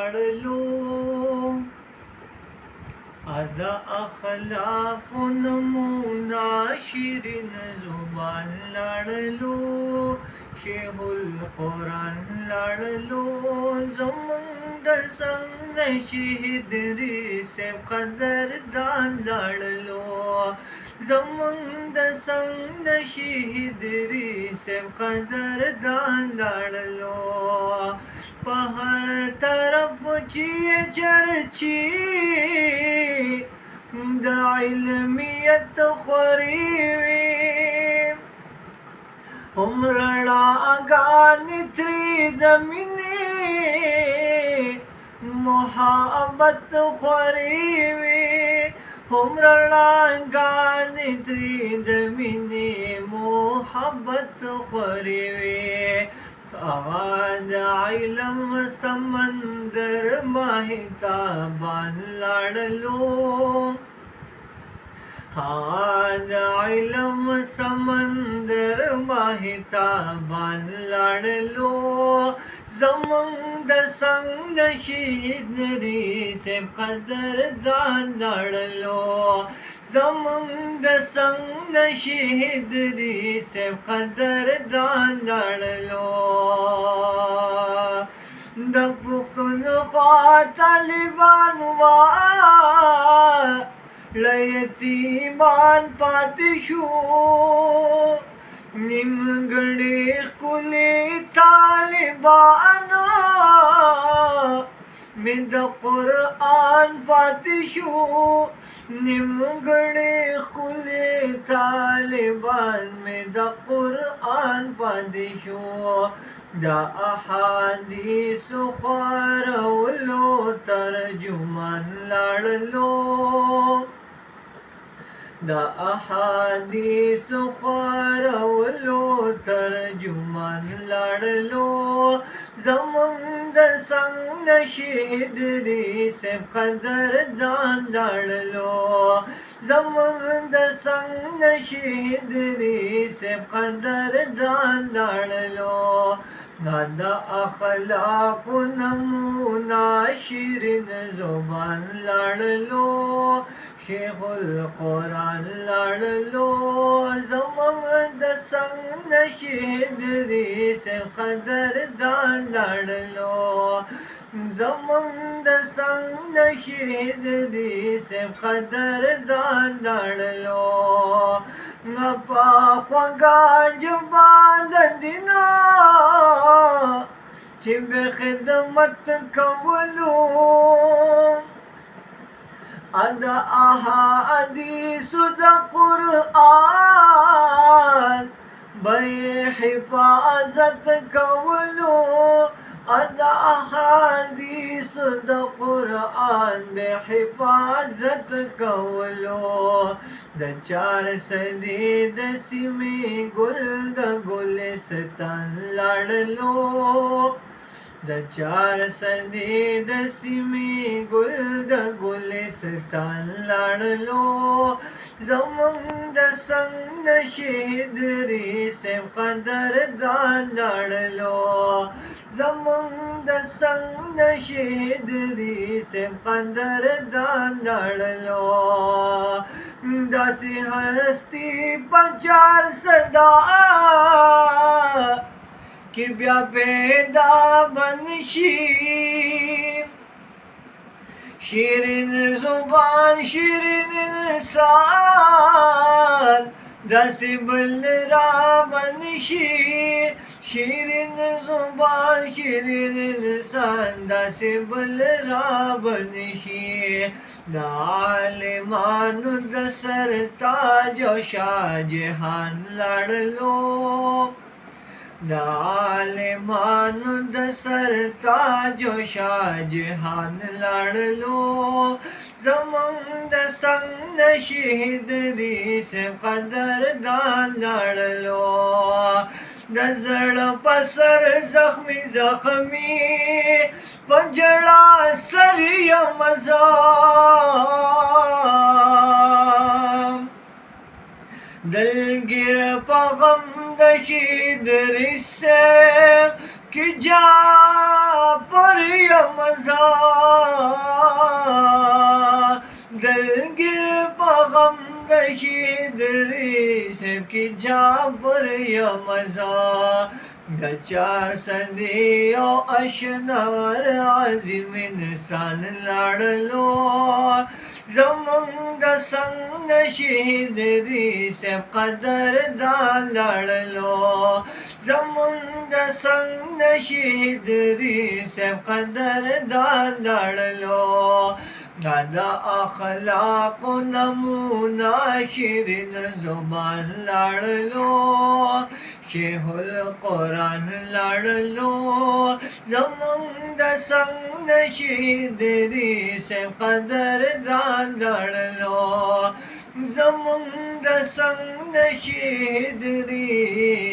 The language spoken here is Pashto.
لاړلو ادا اخلاق نمونه شیرین زبان لاړلو شیخ القرآن لاړلو زمونږ د څنګ شهید ریسب قدردان لاړلو زمونږ د څنګ شهید ریسب قدردان لاړلو په هر طرف چې چرچی د علمیت خورې وي هم رڼاګانې ترې د مینې محبت خورې وي هم رڼاګانې ترې د مینې محبت خورې وي هغه د علم سمندر ماهتابان لاړلو هغه د علم سمندر ماهتابان لاړلو زمونږ د څنګ شهید ریسب قدردان لاړلو زمونږ د څنګ شهید ریسب قدردان لاړلو د پښتونخوا طالبان له یتیمان پاتې شو نیمګړي ښکلي طالبانو مې د قرآن پاتې شو نیمګړي ښکلي طالبان مې د قرآن پاتې شو د احادیثو خورولو ترجمان لاړلو د احادیثو خورولو ترجمان لاړلو زمونږ د څنګ شهید ریسب قدردان لاړلو زمونږ د څنګ شهید ریسب قدردان لاړلو د اخلاقو نمونه شیرین زبان لاړلو شیخ القرآن لاړلو زمونږ د څنګ شهید ریسب قدردان لاړلو زمونږ د څنګ شهید ریسب قدردان لاړلو په خوږه ژبه د دینا چې به خدمت کولو د احادیثو د قرآن به حفاظت کولو د احادیثو د قرآن به حفاظت کولو د 4 صدی د سیمې ګل د ګلستان لاړلو د 4 صدی د سیمې ګل د ګلستان لاړلو زمونږ د څنګ شهید ریسب قدردان لاړلو زمونږ د څنګ شهید ریسب قدردان لاړلو داسې هستی په 4 صدا कि بیا پیدا بنشی شیرین زبان شیرین انسان داسی بل را بنشی شیرین زبان شیرین انسان داسی بل را بنشی دا عالمانو د سر تاج و شاه جهان لاړلو د عالمانو د سر تاج و شاه جهان لاړلو زمونږ د څنګ شهید ریسب قدردان لاړلو د زړه په سر زخمی زخمی په ژړا سر یم دلگیر پا غم دشید ریسب کی جا پر یم मज़ा दलगिर पगम दशीदरी सबकी जाबर या मज़ा दचार सदियों अशनार आजिम इंसान लाडलो जमंग संग शहीदरी से कदर दान लाडलो जमंग संग शहीदरी से कदर दान लाडलो दादा अखलाक नमूना शिरीन जुबान लाडलो शेहुल कुरान लाडलो जमंग संग शहीदरी से कदर दान लाडलो जमंग संग शहीदरी